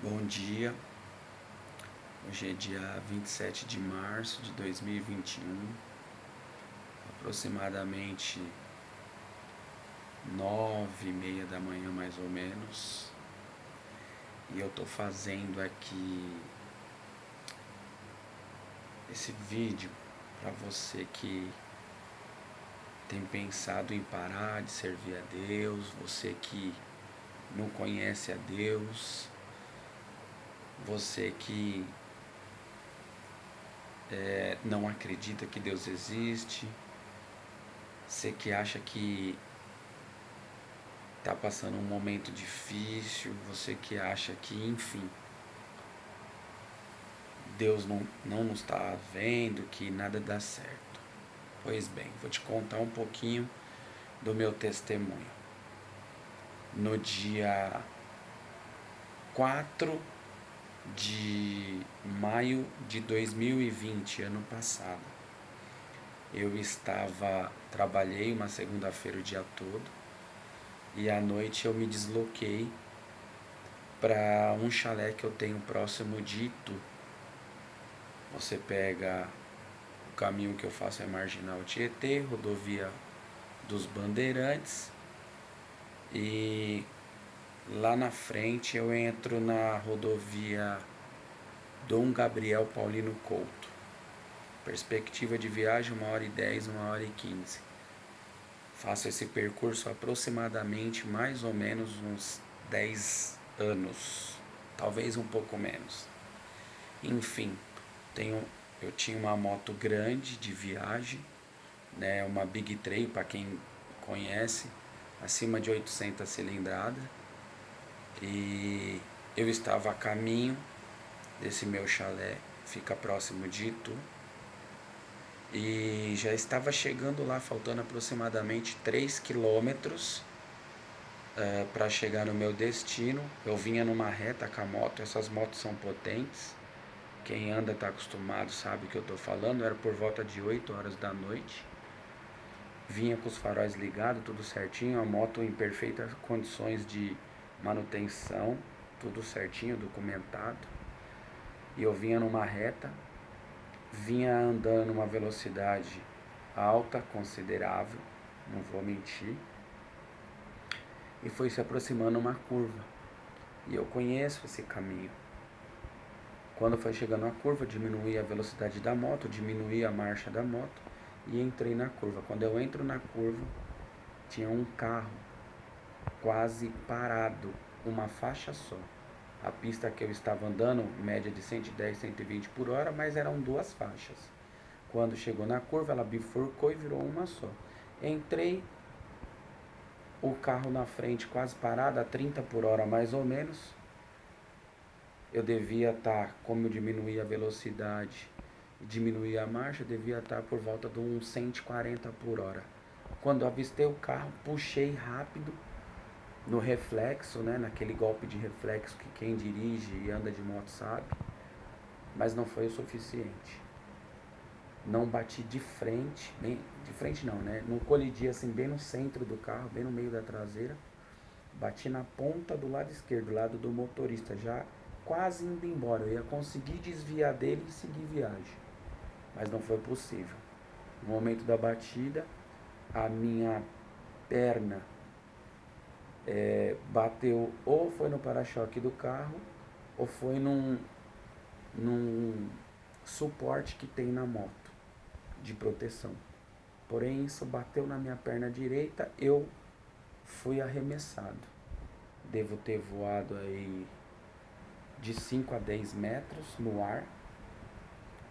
Bom dia, hoje é dia 27 de março de 2021, aproximadamente 9h30 da manhã mais ou menos, e eu tô fazendo aqui esse vídeo para você que tem pensado em parar de servir a Deus, você que não conhece a Deus, você que não acredita que Deus existe, você que acha que está passando um momento difícil, você que acha que, enfim, Deus não nos está vendo, que nada dá certo. Pois bem, vou te contar um pouquinho do meu testemunho. No dia 4 de maio de 2020, ano passado, trabalhei uma segunda-feira o dia todo, e à noite eu me desloquei para um chalé que eu tenho próximo de Itu. Você pega o caminho que eu faço é Marginal Tietê, rodovia dos Bandeirantes, e lá na frente eu entro na rodovia Dom Gabriel Paulino Couto. Perspectiva de viagem 1h10, 1h15. Faço esse percurso aproximadamente mais ou menos uns 10 anos, talvez um pouco menos. Enfim, eu tinha uma moto grande de viagem, né, uma Big Trail, para quem conhece, acima de 800 cilindradas, e eu estava a caminho desse meu chalé, fica próximo de Itu, e já estava chegando lá, faltando aproximadamente 3 quilômetros para chegar no meu destino. Eu vinha numa reta com a moto, essas motos são potentes, quem anda está acostumado sabe o que eu estou falando. Era por volta de 8 horas da noite, vinha com os faróis ligados, tudo certinho, a moto em perfeitas condições de manutenção, tudo certinho, documentado. E eu vinha numa reta, vinha andando numa velocidade alta, considerável, não vou mentir, e foi se aproximando uma curva. E eu conheço esse caminho. Quando foi chegando a curva, diminuí a velocidade da moto, diminuí a marcha da moto e entrei na curva. Quando eu entro na curva, tinha um carro quase parado, uma faixa só. A pista que eu estava andando, média de 110, 120 por hora, mas eram duas faixas. Quando chegou na curva, ela bifurcou e virou uma só. Entrei, o carro na frente quase parado, a 30 por hora mais ou menos. Eu devia estar, como eu diminuí a velocidade e diminuí a marcha, eu devia estar por volta de uns 140 por hora. Quando eu avistei o carro, puxei rápido no reflexo, né, naquele golpe de reflexo que quem dirige e anda de moto sabe, mas não foi o suficiente. Não bati de frente, bem de frente não, né? Não colidi assim bem no centro do carro, bem no meio da traseira. Bati na ponta do lado esquerdo, lado do motorista, já quase indo embora. Eu ia conseguir desviar dele e seguir viagem, mas não foi possível. No momento da batida, a minha perna bateu, ou foi no para-choque do carro, ou foi num suporte que tem na moto de proteção. Porém, isso bateu na minha perna direita, eu fui arremessado. Devo ter voado aí de 5 a 10 metros no ar.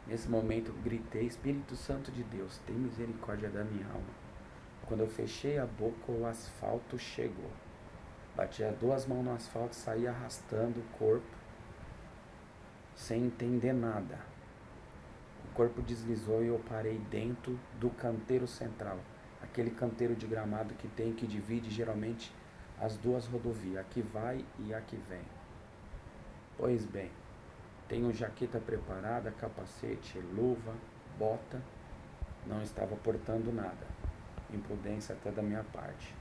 Nesse momento eu gritei: Espírito Santo de Deus, tem misericórdia da minha alma. Quando eu fechei a boca, o asfalto chegou. Bati as duas mãos no asfalto, saí arrastando o corpo, sem entender nada. O corpo deslizou e eu parei dentro do canteiro central, aquele canteiro de gramado que tem, que divide geralmente as duas rodovias, a que vai e a que vem. Pois bem, tenho jaqueta preparada, capacete, luva, bota, não estava portando nada, imprudência até da minha parte.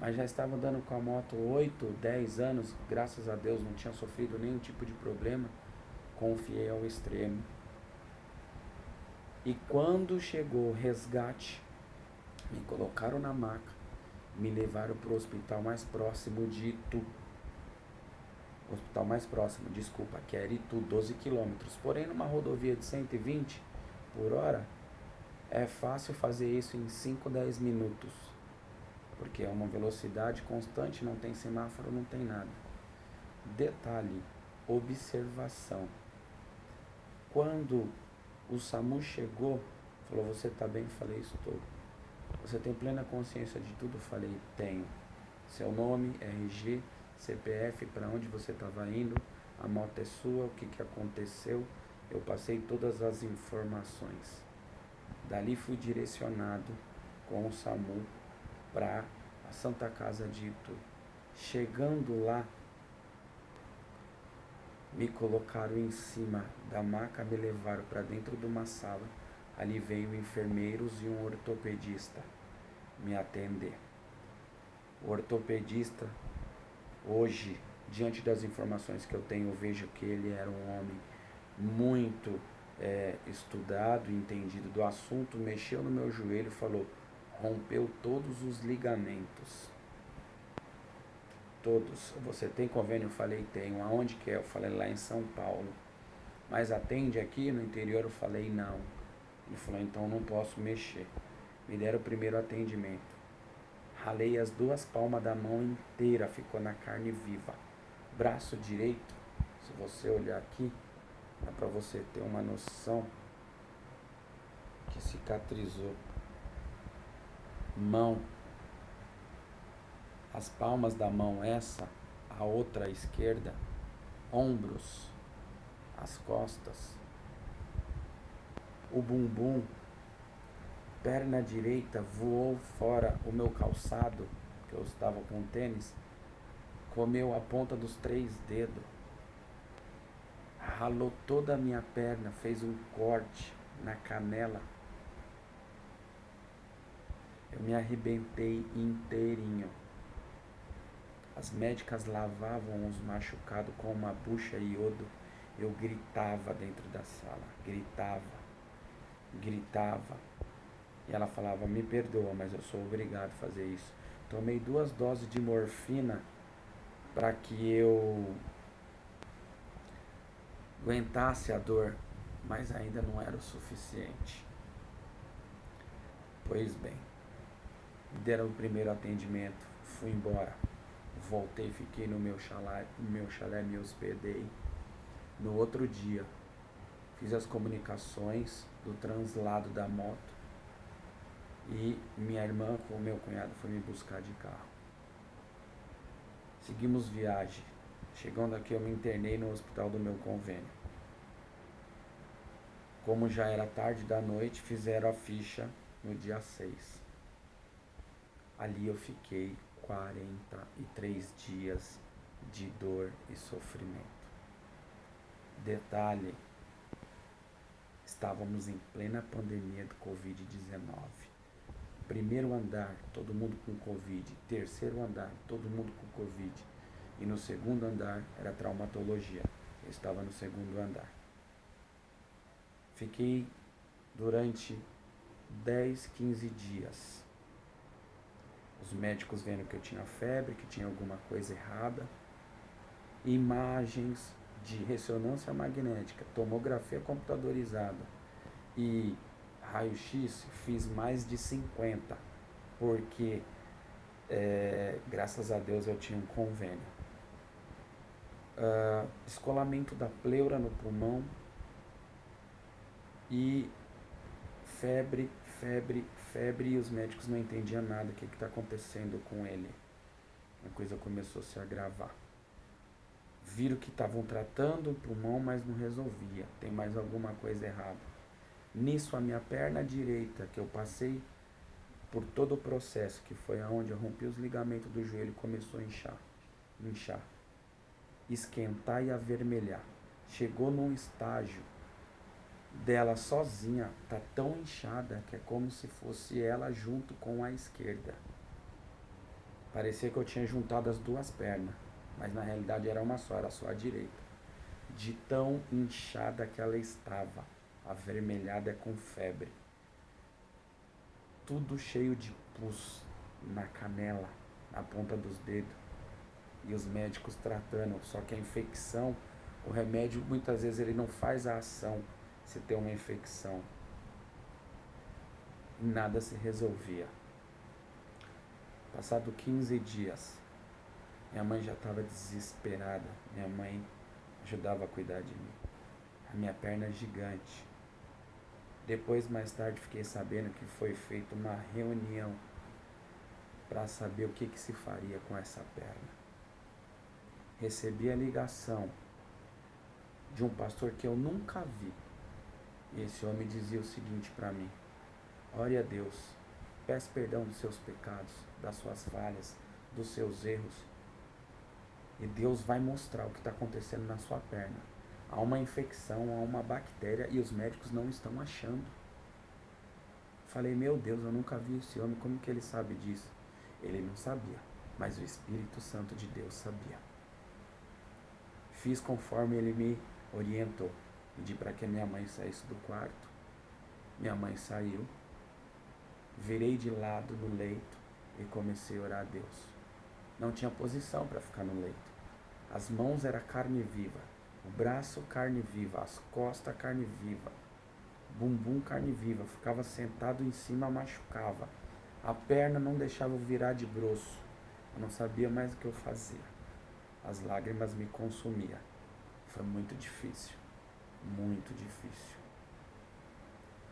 Mas já estava andando com a moto 8, 10 anos, graças a Deus não tinha sofrido nenhum tipo de problema, confiei ao extremo. E quando chegou o resgate, me colocaram na maca, me levaram para o hospital mais próximo de Itu. Hospital mais próximo, desculpa, que era Itu, 12 quilômetros. Porém, numa rodovia de 120 por hora, é fácil fazer isso em 5, 10 minutos. Porque é uma velocidade constante, não tem semáforo, não tem nada. Detalhe, observação. Quando o SAMU chegou, falou, você tá bem? Falei, estou. Você tem plena consciência de tudo? Falei, tenho. Seu nome, RG, CPF, para onde você estava indo, a moto é sua, o que aconteceu. Eu passei todas as informações. Dali fui direcionado com o SAMU para a Santa Casa de Itu. Chegando lá, me colocaram em cima da maca, me levaram para dentro de uma sala. Ali veio enfermeiros e um ortopedista me atender. O ortopedista, hoje, diante das informações que eu tenho, eu vejo que ele era um homem muito estudado, entendido do assunto, mexeu no meu joelho e falou, rompeu todos os ligamentos. Todos. Você tem convênio? Eu falei, tenho. Aonde que é? Eu falei, lá em São Paulo. Mas atende aqui no interior? Eu falei, não. Ele falou, então não posso mexer. Me deram o primeiro atendimento. Ralei as 2 palmas da mão inteira, ficou na carne viva. Braço direito, se você olhar aqui, dá pra você ter uma noção que cicatrizou. Mão, as palmas da mão essa, a outra à esquerda, ombros, as costas, o bumbum, perna direita voou fora, o meu calçado, que eu estava com tênis, comeu a ponta dos 3 dedos, ralou toda a minha perna, fez um corte na canela. Eu me arrebentei inteirinho. As médicas lavavam os machucados com uma bucha e iodo. Eu gritava dentro da sala, gritava. E ela falava, me perdoa, mas eu sou obrigado a fazer isso. Tomei 2 doses de morfina para que eu aguentasse a dor, mas ainda não era o suficiente. Pois bem, me deram o primeiro atendimento, fui embora. Voltei, fiquei no meu chalé, me hospedei. No outro dia, fiz as comunicações do translado da moto e minha irmã com o meu cunhado foi me buscar de carro. Seguimos viagem. Chegando aqui, eu me internei no hospital do meu convênio. Como já era tarde da noite, fizeram a ficha no dia 6. Ali eu fiquei 43 dias de dor e sofrimento. Detalhe, estávamos em plena pandemia do Covid-19. Primeiro andar, todo mundo com Covid. Terceiro andar, todo mundo com Covid. E no segundo andar era traumatologia. Eu estava no segundo andar. Fiquei durante 10, 15 dias. Os médicos vendo que eu tinha febre, que tinha alguma coisa errada. Imagens de ressonância magnética, tomografia computadorizada e raio-x, fiz mais de 50, porque graças a Deus eu tinha um convênio. Descolamento da pleura no pulmão e febre, e os médicos não entendiam nada, o que está acontecendo com ele. A coisa começou a se agravar. Viram que estavam tratando o pulmão, mas não resolvia. Tem mais alguma coisa errada. Nisso, a minha perna direita, que eu passei por todo o processo, que foi aonde eu rompi os ligamentos do joelho, começou a inchar, esquentar e avermelhar. Chegou num estágio dela sozinha, tá tão inchada que é como se fosse ela junto com a esquerda. Parecia que eu tinha juntado as duas pernas, mas na realidade era uma só, era só a direita. De tão inchada que ela estava, avermelhada com febre. Tudo cheio de pus na canela, na ponta dos dedos. E os médicos tratando, só que a infecção, o remédio muitas vezes ele não faz a ação se tem uma infecção. E nada se resolvia. Passado 15 dias, minha mãe já estava desesperada. Minha mãe ajudava a cuidar de mim. A minha perna é gigante. Depois, mais tarde, fiquei sabendo que foi feita uma reunião para saber o que se faria com essa perna. Recebi a ligação de um pastor que eu nunca vi. E esse homem dizia o seguinte para mim: ore a Deus, peça perdão dos seus pecados, das suas falhas, dos seus erros. E Deus vai mostrar o que está acontecendo na sua perna. Há uma infecção, há uma bactéria e os médicos não estão achando. Falei, meu Deus, eu nunca vi esse homem, como que ele sabe disso? Ele não sabia, mas o Espírito Santo de Deus sabia. Fiz conforme ele me orientou. Pedi para que a minha mãe saísse do quarto. Minha mãe saiu. Virei de lado no leito e comecei a orar a Deus. Não tinha posição para ficar no leito. As mãos eram carne viva, o braço carne viva, as costas carne viva, bumbum carne viva. Ficava sentado em cima, machucava. A perna não deixava eu virar de bruço. Eu não sabia mais o que eu fazia. As lágrimas me consumiam. Foi muito difícil, muito difícil.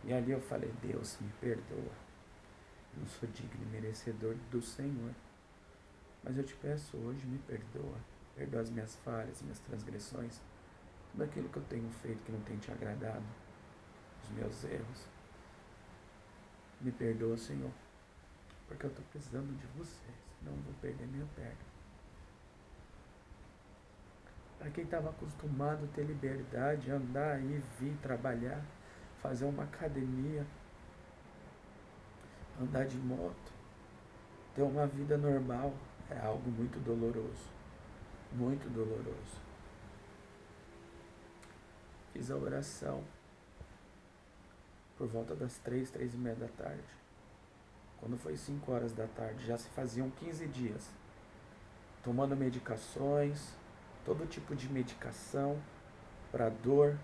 E ali eu falei, Deus, me perdoa. Eu não sou digno e merecedor do Senhor. Mas eu te peço hoje, me perdoa. Perdoa as minhas falhas, minhas transgressões, tudo aquilo que eu tenho feito que não tem te agradado, os meus erros. Me perdoa, Senhor, porque eu estou precisando de você, senão eu vou perder minha perna. Para quem estava acostumado a ter liberdade, andar, ir, vir, trabalhar, fazer uma academia, andar de moto, ter uma vida normal, é algo muito doloroso. Muito doloroso. Fiz a oração por volta das 3h30 da tarde. Quando foi 5 horas da tarde, já se faziam 15 dias. Tomando medicações, todo tipo de medicação para dor,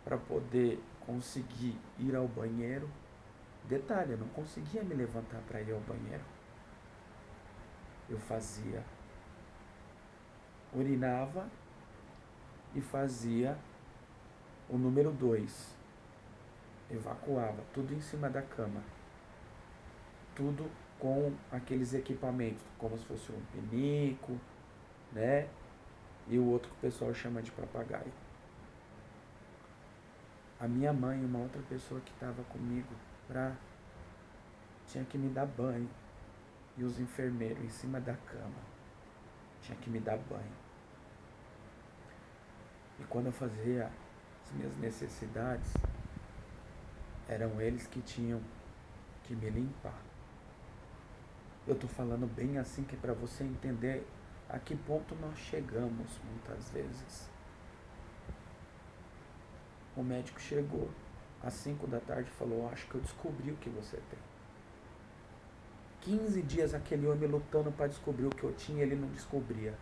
para poder conseguir ir ao banheiro. Detalhe, eu não conseguia me levantar para ir ao banheiro. Eu fazia, urinava e fazia o número 2. Evacuava, tudo em cima da cama. Tudo com aqueles equipamentos, como se fosse um pinico, né? E o outro que o pessoal chama de papagaio. A minha mãe e uma outra pessoa que estava comigo tinha que me dar banho. E os enfermeiros em cima da cama tinha que me dar banho. E quando eu fazia as minhas necessidades, eram eles que tinham que me limpar. Eu estou falando bem assim que é para você entender a que ponto nós chegamos muitas vezes. O médico chegou às 5 da tarde e falou, acho que eu descobri o que você tem. 15 dias aquele homem lutando para descobrir o que eu tinha, ele não descobria.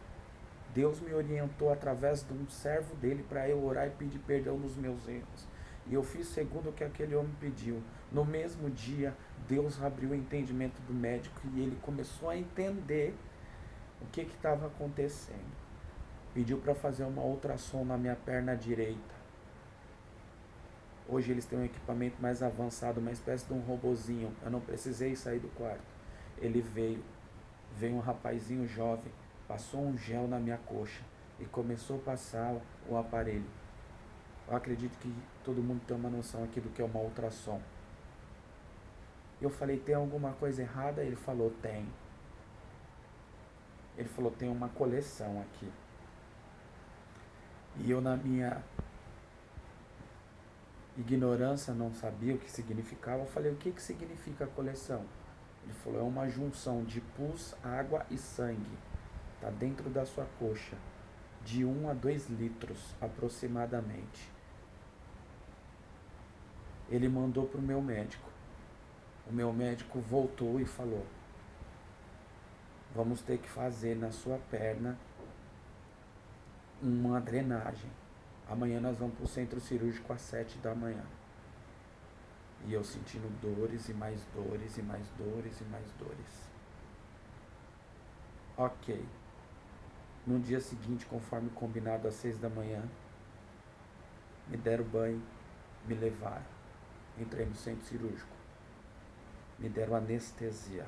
Deus me orientou através de um servo dele para eu orar e pedir perdão dos meus erros. E eu fiz segundo o que aquele homem pediu. No mesmo dia, Deus abriu o entendimento do médico e ele começou a entender o que estava acontecendo. Pediu para fazer uma ultrassom na minha perna direita. Hoje eles têm um equipamento mais avançado, uma espécie de um robozinho. Eu não precisei sair do quarto. Ele veio um rapazinho jovem, passou um gel na minha coxa e começou a passar o aparelho. Eu acredito que todo mundo tem uma noção aqui do que é uma ultrassom. Eu falei, tem alguma coisa errada? Ele falou, tem. Ele falou, tem uma coleção aqui. E eu, na minha ignorância, não sabia o que significava. Eu falei, o que significa a coleção? Ele falou, é uma junção de pus, água e sangue. Tá dentro da sua coxa. De 1 a 2 litros, aproximadamente. Ele mandou pro meu médico. O meu médico voltou e falou, vamos ter que fazer na sua perna uma drenagem. Amanhã nós vamos pro centro cirúrgico às 7 da manhã. E eu sentindo dores e mais dores e mais dores e mais dores. Ok. No dia seguinte, conforme combinado às 6 da manhã, me deram banho, me levaram. Entrei no centro cirúrgico. Me deram anestesia.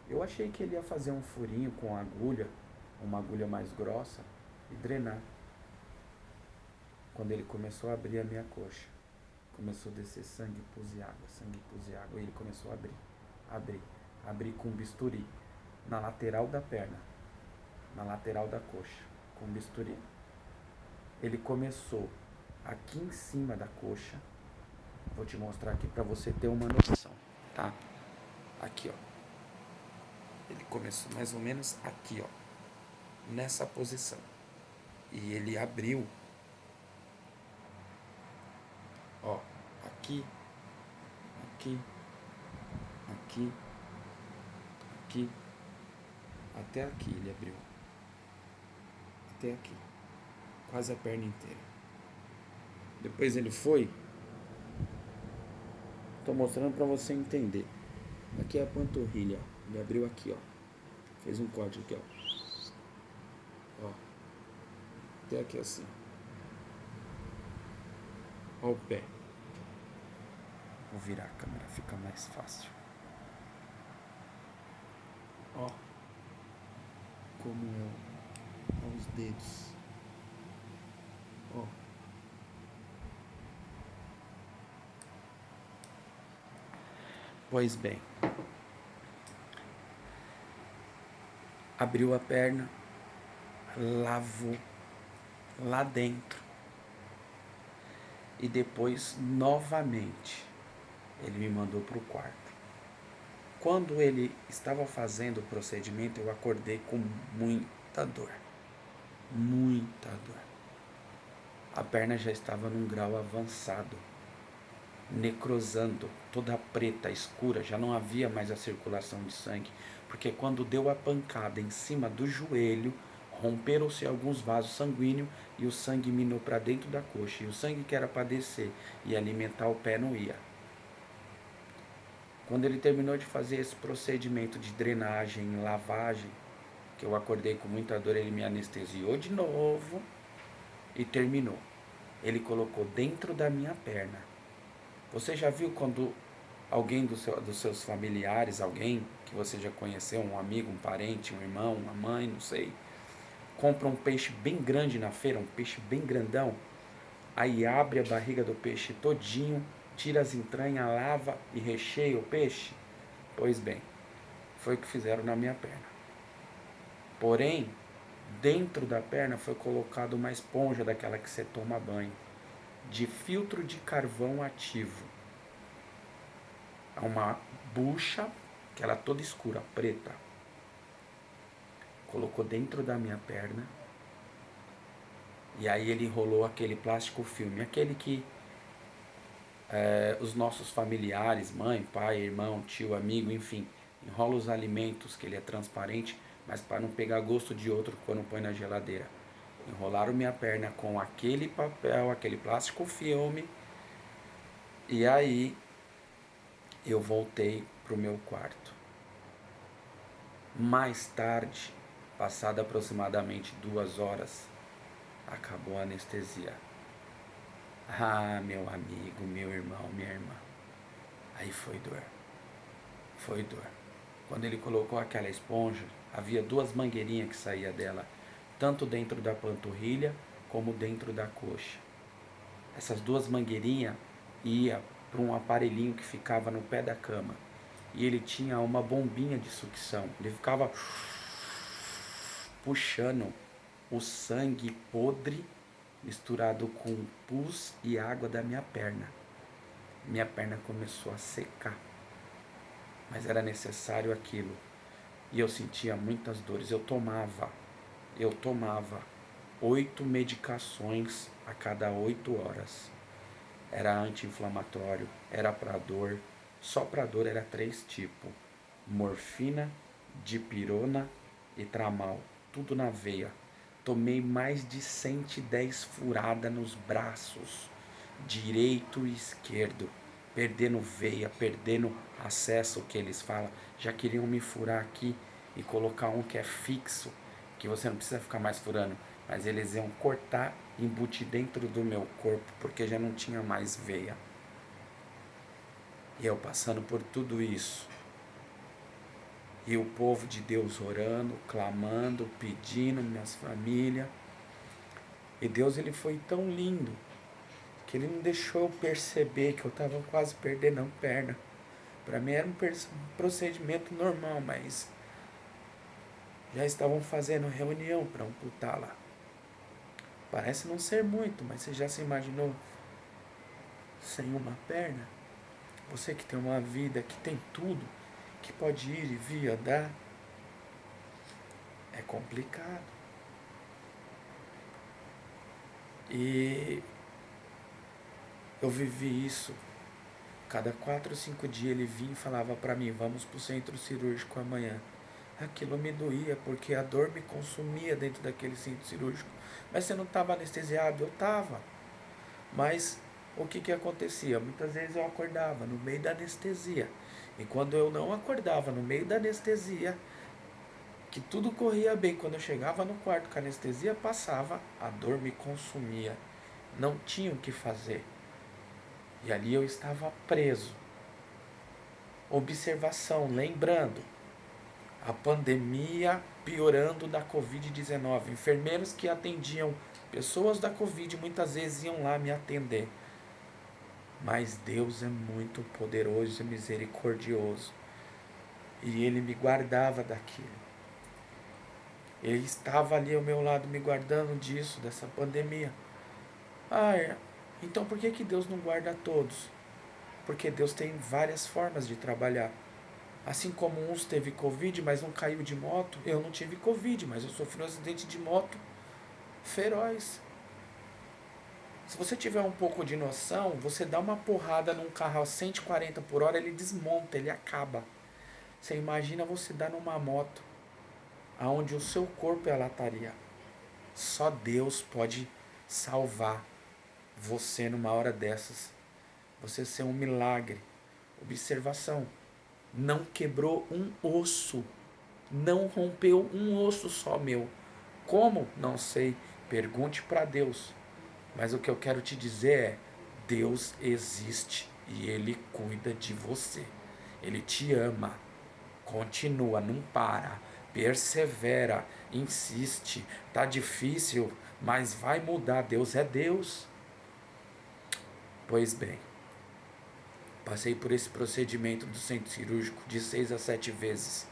Eu achei que ele ia fazer um furinho com agulha, uma agulha mais grossa, e drenar. Quando ele começou a abrir a minha coxa, começou a descer sangue, pus e água, e ele começou a abrir com um bisturi, na lateral da perna, na lateral da coxa, com um bisturi. Ele começou aqui em cima da coxa, vou te mostrar aqui para você ter uma noção, tá? Aqui, ó. Ele começou mais ou menos aqui, ó, nessa posição. E ele abriu, ó, aqui, aqui, aqui, aqui, até aqui ele abriu. Até aqui. Quase a perna inteira. Depois ele foi. Tô mostrando pra você entender. Aqui é a panturrilha, ó. Ele abriu aqui, ó. Fez um corte aqui, ó. Ó. Até aqui assim. Ó o pé. Vou virar a câmera, fica mais fácil. Ó. Como é. Ó os dedos. Ó. Pois bem. Abriu a perna. Lavou lá dentro. E depois, novamente, ele me mandou para o quarto. Quando ele estava fazendo o procedimento, eu acordei com muita dor. Muita dor. A perna já estava num grau avançado, necrosando, toda preta, escura, já não havia mais a circulação de sangue, porque quando deu a pancada em cima do joelho, romperam-se alguns vasos sanguíneos e o sangue minou para dentro da coxa. E o sangue que era para descer e alimentar o pé não ia. Quando ele terminou de fazer esse procedimento de drenagem, lavagem, que eu acordei com muita dor, ele me anestesiou de novo e terminou. Ele colocou dentro da minha perna. Você já viu quando alguém dos seus familiares, alguém que você já conheceu, um amigo, um parente, um irmão, uma mãe, não sei, compra um peixe bem grande na feira, um peixe bem grandão, aí abre a barriga do peixe todinho, tira as entranhas, lava e recheia o peixe? Pois bem, foi o que fizeram na minha perna. Porém, dentro da perna foi colocada uma esponja daquela que você toma banho, de filtro de carvão ativo. É uma bucha, que ela é toda escura, preta. Colocou dentro da minha perna. E aí ele enrolou aquele plástico filme, aquele que os nossos familiares, mãe, pai, irmão, tio, amigo, enfim, enrola os alimentos, que ele é transparente, mas para não pegar gosto de outro quando põe na geladeira. Enrolaram minha perna com aquele papel, aquele plástico filme. E aí eu voltei pro meu quarto. Mais tarde, passado aproximadamente 2 horas, acabou a anestesia. Ah, meu amigo, meu irmão, minha irmã. Aí foi dor. Foi dor. Quando ele colocou aquela esponja, havia 2 mangueirinhas que saía dela, tanto dentro da panturrilha como dentro da coxa. Essas 2 mangueirinhas iam para um aparelhinho que ficava no pé da cama. E ele tinha uma bombinha de sucção. Ele ficava puxando o sangue podre misturado com pus e água da minha perna. Minha perna começou a secar. mas era necessário aquilo. E eu sentia muitas dores. Eu tomava 8 medicações a cada 8 horas. Era anti-inflamatório, era para dor. Só para dor era 3 tipos: morfina, dipirona e tramal. Tudo na veia. Tomei mais de 110 furadas nos braços, direito e esquerdo, perdendo veia, perdendo acesso, que eles falam. Já queriam me furar aqui e colocar um que é fixo, que você não precisa ficar mais furando, mas eles iam cortar e embutir dentro do meu corpo, porque já não tinha mais veia. E eu passando por tudo isso, e o povo de Deus orando, clamando, pedindo, minhas famílias. E Deus, ele foi tão lindo que ele não deixou eu perceber que eu estava quase perdendo a perna. Para mim era um procedimento normal, mas já estavam fazendo reunião para amputá-la. Parece não ser muito, mas você já se imaginou sem uma perna? Você que tem uma vida, que tem tudo, que pode ir e vir, andar, é complicado. E eu vivi isso. Cada 4 ou 5 dias ele vinha e falava para mim: vamos pro centro cirúrgico amanhã. Aquilo me doía, porque a dor me consumia dentro daquele centro cirúrgico. Mas você não estava anestesiado? Eu estava. Mas o que acontecia? Muitas vezes eu acordava no meio da anestesia. E quando eu não acordava no meio da anestesia, que tudo corria bem, quando eu chegava no quarto que a anestesia passava, a dor me consumia. Não tinha o que fazer. E ali eu estava preso. Observação, lembrando, a pandemia piorando da Covid-19. Enfermeiros que atendiam pessoas da Covid muitas vezes iam lá me atender. Mas Deus é muito poderoso e misericordioso. E Ele me guardava daquilo. Ele estava ali ao meu lado me guardando disso, dessa pandemia. Então por que Deus não guarda todos? Porque Deus tem várias formas de trabalhar. Assim como uns teve Covid, mas não caiu de moto, eu não tive Covid, mas eu sofri um acidente de moto feroz. Se você tiver um pouco de noção, você dá uma porrada num carro a 140 por hora, ele desmonta, ele acaba. Você imagina você dar numa moto, aonde o seu corpo é a lataria. Só Deus pode salvar você numa hora dessas. Você ser um milagre. Observação. Não quebrou um osso. Não rompeu um osso só meu. Como? Não sei. Pergunte para Deus. Mas o que eu quero te dizer é: Deus existe e Ele cuida de você. Ele te ama. Continua, não para. Persevera, insiste. Tá difícil, mas vai mudar. Deus é Deus. Pois bem, passei por esse procedimento do centro cirúrgico de 6 a 7 vezes.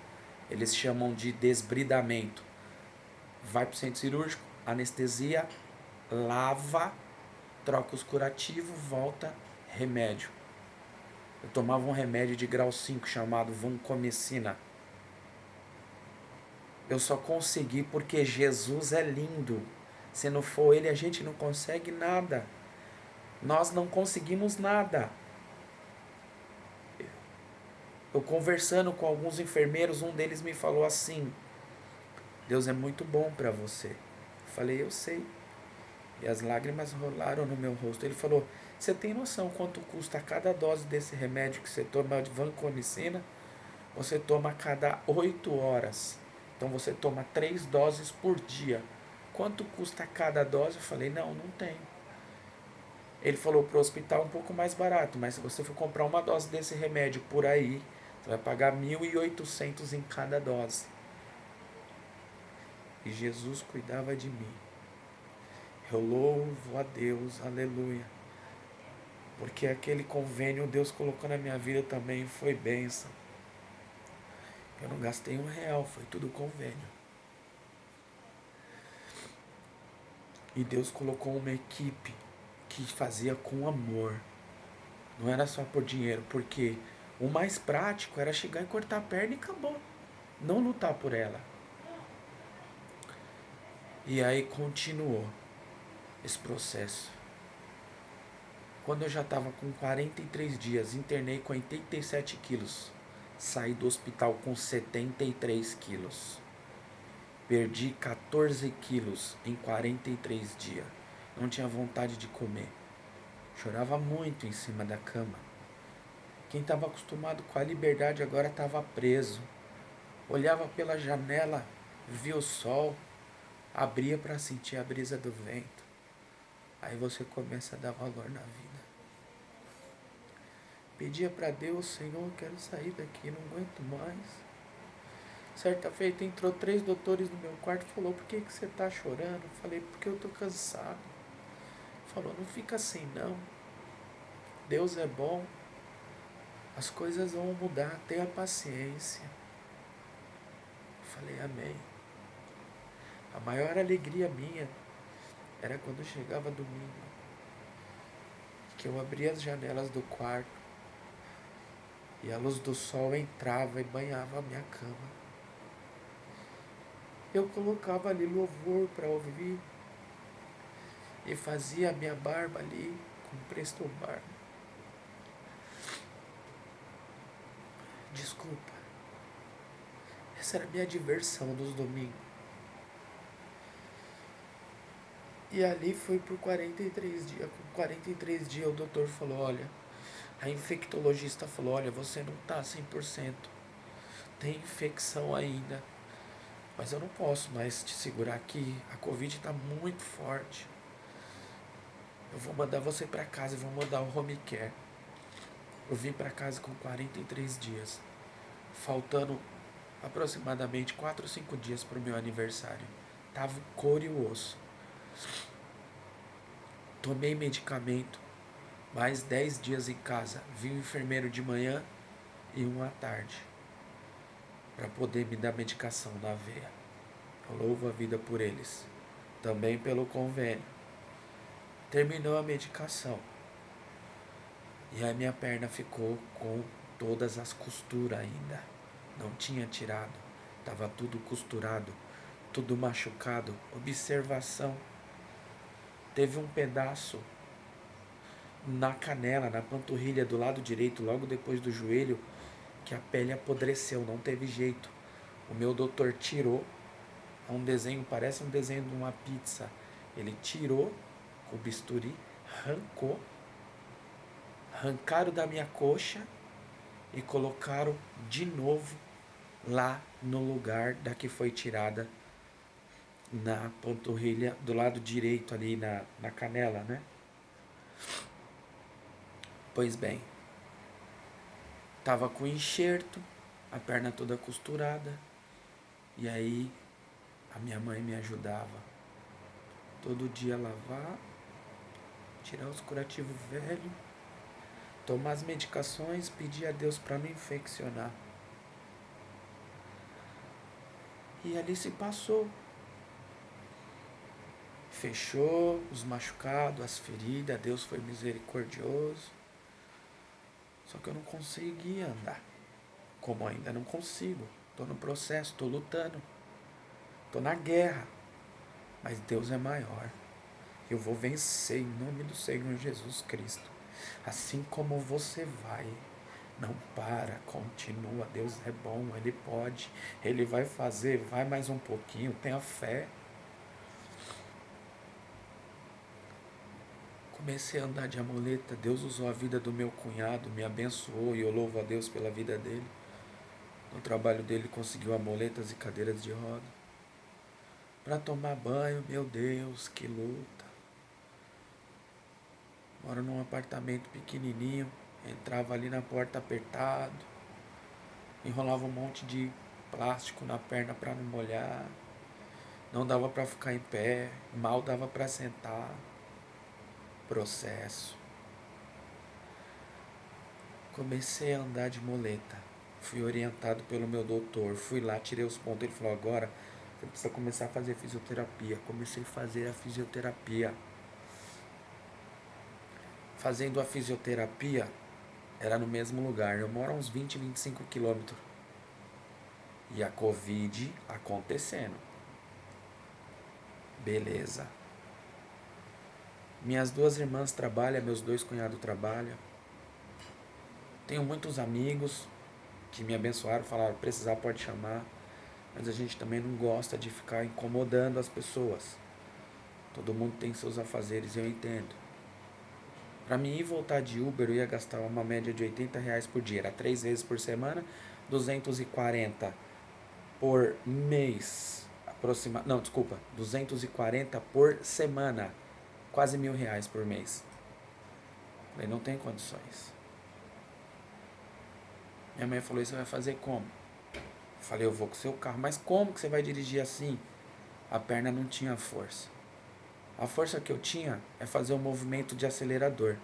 Eles chamam de desbridamento. Vai pro centro cirúrgico, anestesia, lava, troca os curativos, volta, remédio. Eu tomava um remédio de grau 5 chamado vancomicina. Eu só consegui porque Jesus é lindo. Se não for Ele, a gente não consegue nada. Nós não conseguimos nada. Eu conversando com alguns enfermeiros, um deles me falou assim: Deus é muito bom para você. Eu falei: eu sei. E as lágrimas rolaram no meu rosto. Ele falou: você tem noção quanto custa cada dose desse remédio que você toma de vancomicina? Você toma a cada 8 horas. Então você toma 3 doses por dia. Quanto custa cada dose? Eu falei: não tem. Ele falou: pro hospital um pouco mais barato, mas se você for comprar uma dose desse remédio por aí, você vai pagar 1.800 em cada dose. E Jesus cuidava de mim. Eu louvo a Deus, aleluia. Porque aquele convênio Deus colocou na minha vida também foi bênção. Eu não gastei R$1, foi tudo convênio. E Deus colocou uma equipe que fazia com amor. Não era só por dinheiro, porque O mais prático era chegar e cortar a perna e acabou. Não lutar por ela. E aí continuou esse processo. Quando eu já estava com 43 dias, internei com 87 quilos. Saí do hospital com 73 quilos. Perdi 14 quilos em 43 dias. Não tinha vontade de comer. Chorava muito em cima da cama. Quem estava acostumado com a liberdade agora estava preso. Olhava pela janela, via o sol, abria para sentir a brisa do vento. Aí você começa a dar valor na vida. Pedia para Deus, Senhor, quero sair daqui, não aguento mais. Certa feita entrou 3 doutores no meu quarto e falou, por que você está chorando? Eu falei, porque eu estou cansado. Falou, não fica assim não. Deus é bom. As coisas vão mudar, tenha paciência. Eu falei, amém. A maior alegria minha era quando chegava domingo, que eu abria as janelas do quarto e a luz do sol entrava e banhava a minha cama. Eu colocava ali louvor para ouvir e fazia a minha barba ali com Presto Barba. Desculpa. Essa era a minha diversão dos domingos. E ali foi por 43 dias. Com 43 dias o doutor falou, olha, a infectologista falou, olha, você não está 100%. Tem infecção ainda. Mas eu não posso mais te segurar aqui. A Covid está muito forte. Eu vou mandar você para casa e vou mandar o home care. Eu vim para casa com 43 dias. Faltando aproximadamente 4 ou 5 dias para o meu aniversário. Tava o couro e o osso. Tomei medicamento. Mais 10 dias em casa. Vi um enfermeiro de manhã e um à tarde. Para poder me dar medicação na veia. Eu louvo a vida por eles. Também pelo convênio. Terminou a medicação. E a minha perna ficou com todas as costuras ainda. Não tinha tirado. Estava tudo costurado. Tudo machucado. Observação. Teve um pedaço na canela, na panturrilha do lado direito, logo depois do joelho, que a pele apodreceu. Não teve jeito. O meu doutor tirou. É um desenho, parece um desenho de uma pizza. Ele tirou com o bisturi, arrancaram da minha coxa e colocaram de novo lá no lugar da que foi tirada, na panturrilha do lado direito ali na canela, né? Pois bem, tava com enxerto, a perna toda costurada, e aí a minha mãe me ajudava todo dia a lavar, tirar os curativos velhos, tomar as medicações, pedir a Deus para não infeccionar. E ali se passou. Fechou os machucados, as feridas, Deus foi misericordioso. Só que eu não conseguia andar. Como ainda não consigo. Estou no processo, estou lutando. Estou na guerra. Mas Deus é maior. Eu vou vencer em nome do Senhor Jesus Cristo. Assim como você vai. Não para, continua. Deus é bom, Ele pode. Ele vai fazer, vai mais um pouquinho. Tenha fé. Comecei a andar de amoleta. Deus usou a vida do meu cunhado, me abençoou e eu louvo a Deus pela vida dele. No trabalho dele conseguiu amoletas e cadeiras de roda. Para tomar banho, meu Deus, que luta. Moro num apartamento pequenininho, entrava ali na porta apertado, enrolava um monte de plástico na perna para não molhar. Não dava para ficar em pé, mal dava para sentar. Processo. Comecei a andar de muleta. Fui orientado pelo meu doutor. Fui lá, tirei os pontos. Ele falou, agora você precisa começar a fazer fisioterapia. Comecei a fazer a fisioterapia. Fazendo a fisioterapia, era no mesmo lugar. Eu moro a uns 20, 25 quilômetros. E a Covid acontecendo. Beleza. Minhas duas irmãs trabalham, meus dois cunhados trabalham. Tenho muitos amigos que me abençoaram, falaram, precisar pode chamar. Mas a gente também não gosta de ficar incomodando as pessoas. Todo mundo tem seus afazeres, eu entendo. Para mim ir voltar de Uber, eu ia gastar uma média de R$ 80 por dia. Era 3 vezes por semana, 240 por mês. Não, desculpa, 240 por semana. Quase R$ 1.000 por mês. Falei, não tem condições. Minha mãe falou, você vai fazer como? Falei, eu vou com o seu carro. Mas como que você vai dirigir assim? A perna não tinha força. A força que eu tinha é fazer um movimento de acelerador.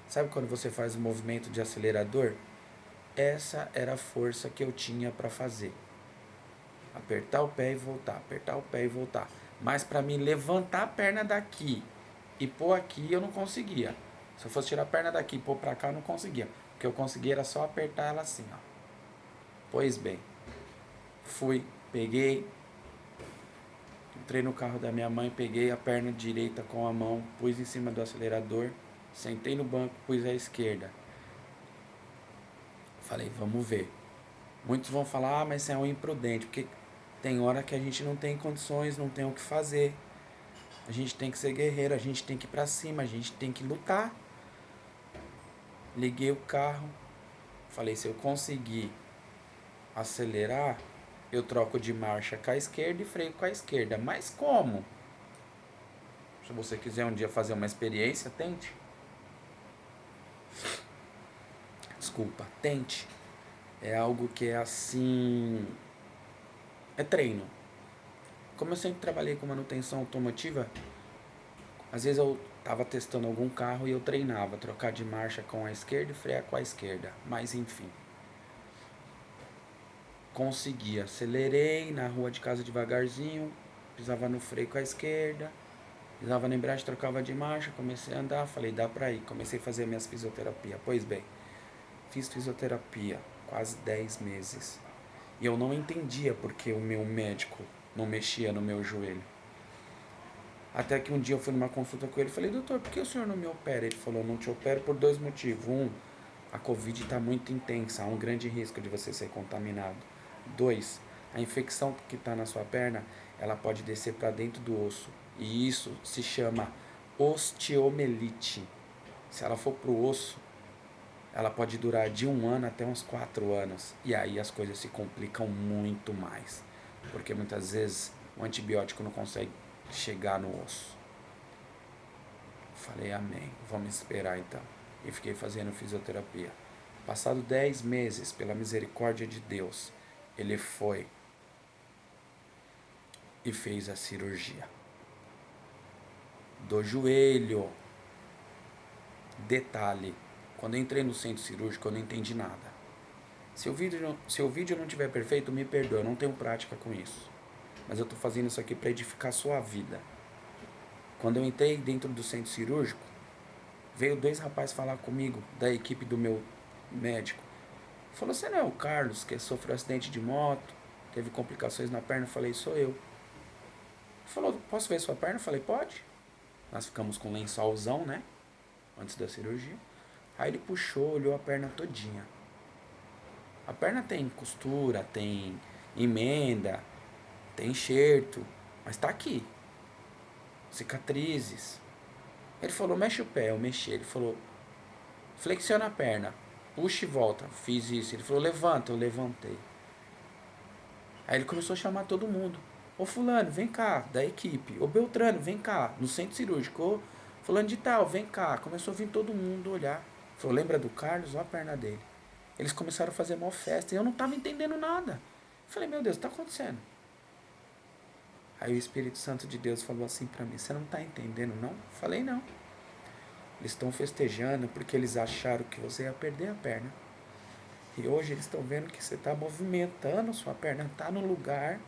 Sabe quando você faz um movimento de acelerador? Essa era a força que eu tinha para fazer. Apertar o pé e voltar, apertar o pé e voltar. Mas para mim levantar a perna daqui e pôr aqui eu não conseguia. Se eu fosse tirar a perna daqui e pôr para cá eu não conseguia. O que eu conseguia era só apertar ela assim, ó. Pois bem, fui, peguei, entrei no carro da minha mãe, peguei a perna direita com a mão, pus em cima do acelerador, sentei no banco, pus a esquerda. Falei, vamos ver. Muitos vão falar, mas você é um imprudente, porque tem hora que a gente não tem condições, não tem o que fazer. A gente tem que ser guerreiro, a gente tem que ir pra cima, a gente tem que lutar. Liguei o carro, falei, se eu conseguir acelerar, eu troco de marcha com a esquerda e freio com a esquerda. Mas como? Se você quiser um dia fazer uma experiência, tente. Desculpa, tente. É algo que é assim... É treino. Como eu sempre trabalhei com manutenção automotiva, às vezes eu estava testando algum carro e eu treinava, trocar de marcha com a esquerda e frear com a esquerda. Mas enfim. Consegui, acelerei na rua de casa devagarzinho, pisava no freio com a esquerda, pisava na embreagem, trocava de marcha, comecei a andar, falei, dá pra ir. Comecei a fazer minhas fisioterapia. Pois bem, fiz fisioterapia quase 10 meses. E eu não entendia porque o meu médico não mexia no meu joelho. Até que um dia eu fui numa consulta com ele e falei, doutor, por que o senhor não me opera? Ele falou, não te opero por 2 motivos. Um, a Covid está muito intensa, há um grande risco de você ser contaminado. 2, a infecção que está na sua perna, ela pode descer para dentro do osso. E isso se chama osteomelite. Se ela for para o osso, ela pode durar de 1 ano até uns 4 anos. E aí as coisas se complicam muito mais. Porque muitas vezes o antibiótico não consegue chegar no osso. Falei, amém, vamos esperar então. E fiquei fazendo fisioterapia. Passado 10 meses, pela misericórdia de Deus, ele foi e fez a cirurgia do joelho. Detalhe, quando eu entrei no centro cirúrgico eu não entendi nada. Se o vídeo não estiver perfeito, me perdoa, eu não tenho prática com isso. Mas eu estou fazendo isso aqui para edificar a sua vida. Quando eu entrei dentro do centro cirúrgico, veio 2 rapazes falar comigo, da equipe do meu médico. Falou, você não é o Carlos, que sofreu um acidente de moto, teve complicações na perna? Eu falei, sou eu. Ele falou, posso ver sua perna? Eu falei, pode. Nós ficamos com um lençolzão, né? Antes da cirurgia. Aí ele puxou, olhou a perna todinha. A perna tem costura, tem emenda, tem enxerto, mas tá aqui. Cicatrizes. Ele falou, mexe o pé, eu mexi. Ele falou, flexiona a perna, puxa e volta. Fiz isso. Ele falou, levanta, eu levantei. Aí ele começou a chamar todo mundo. Ô fulano, vem cá, da equipe. Ô Beltrano, vem cá, no centro cirúrgico. Ô fulano de tal, vem cá. Começou a vir todo mundo olhar. Falou, lembra do Carlos? Olha a perna dele. Eles começaram a fazer uma festa e eu não estava entendendo nada. Falei, meu Deus, o que está acontecendo? Aí o Espírito Santo de Deus falou assim para mim, você não está entendendo não? Falei, não. Eles estão festejando porque eles acharam que você ia perder a perna. E hoje eles estão vendo que você está movimentando, sua perna está no lugar,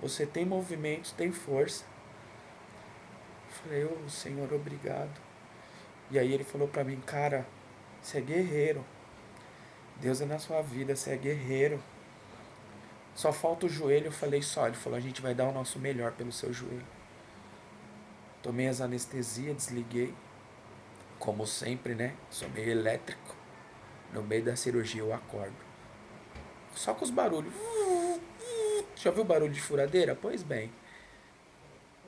você tem movimentos, tem força. Falei, ô Senhor, obrigado. E aí ele falou para mim, cara, você é guerreiro. Deus é na sua vida, você é guerreiro. Só falta o joelho, eu falei só. Ele falou, a gente vai dar o nosso melhor pelo seu joelho. Tomei as anestesias, desliguei. Como sempre, né? Sou meio elétrico. No meio da cirurgia eu acordo. Só com os barulhos. Já viu o barulho de furadeira? Pois bem.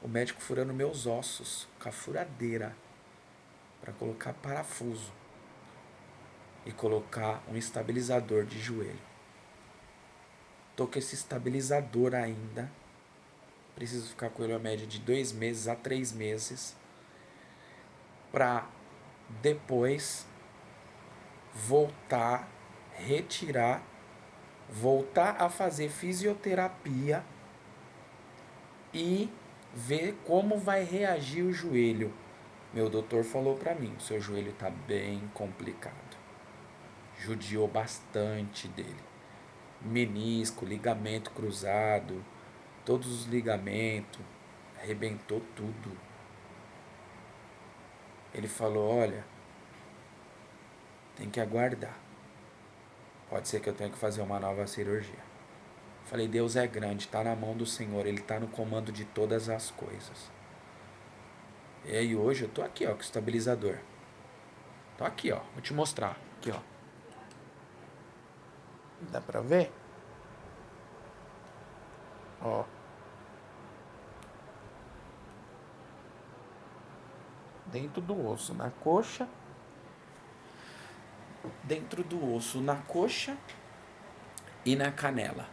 O médico furando meus ossos com a furadeira para colocar parafuso e colocar um estabilizador de joelho. Tô com esse estabilizador ainda. Preciso ficar com ele a média de 2 meses a 3 meses para depois voltar, retirar, voltar a fazer fisioterapia e ver como vai reagir o joelho. Meu doutor falou para mim, seu joelho tá bem complicado. Judiou bastante dele. Menisco, ligamento cruzado, todos os ligamentos, arrebentou tudo. Ele falou, olha, tem que aguardar. Pode ser que eu tenha que fazer uma nova cirurgia. Falei, Deus é grande, está na mão do Senhor, Ele está no comando de todas as coisas. E aí hoje eu tô aqui, ó, com o estabilizador. Tô aqui, ó, vou te mostrar. Aqui, ó. Dá pra ver? Ó. Dentro do osso, na coxa. Dentro do osso, na coxa e na canela.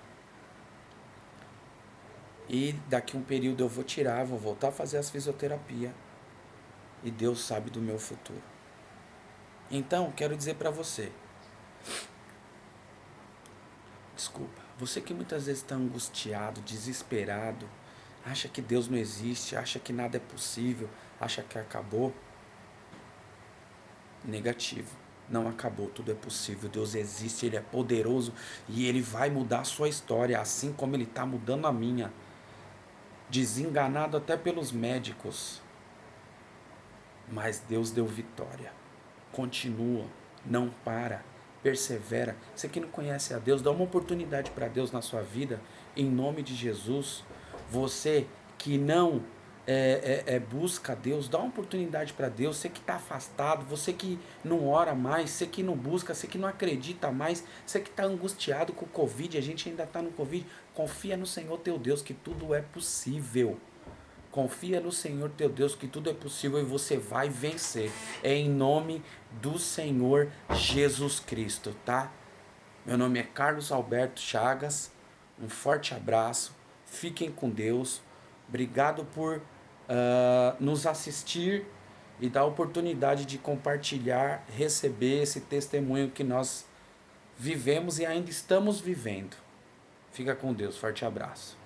E daqui um período eu vou tirar, vou voltar a fazer as fisioterapia. E Deus sabe do meu futuro. Então, quero dizer pra você. Desculpa. Você que muitas vezes está angustiado, desesperado, acha que Deus não existe, acha que nada é possível, acha que acabou. Negativo. Não acabou, tudo é possível. Deus existe, Ele é poderoso e Ele vai mudar a sua história, assim como Ele está mudando a minha. Desenganado até pelos médicos. Mas Deus deu vitória. Continua, não para, persevera. Você que não conhece a Deus, dá uma oportunidade para Deus na sua vida, em nome de Jesus. Você que não busca Deus, dá uma oportunidade para Deus. Você que está afastado, você que não ora mais, você que não busca, você que não acredita mais, você que está angustiado com o Covid, a gente ainda está no Covid, confia no Senhor teu Deus que tudo é possível. Confia no Senhor teu Deus que tudo é possível e você vai vencer. É em nome do Senhor Jesus Cristo, tá? Meu nome é Carlos Alberto Chagas. Um forte abraço. Fiquem com Deus. Obrigado por nos assistir e dar a oportunidade de compartilhar, receber esse testemunho que nós vivemos e ainda estamos vivendo. Fica com Deus. Forte abraço.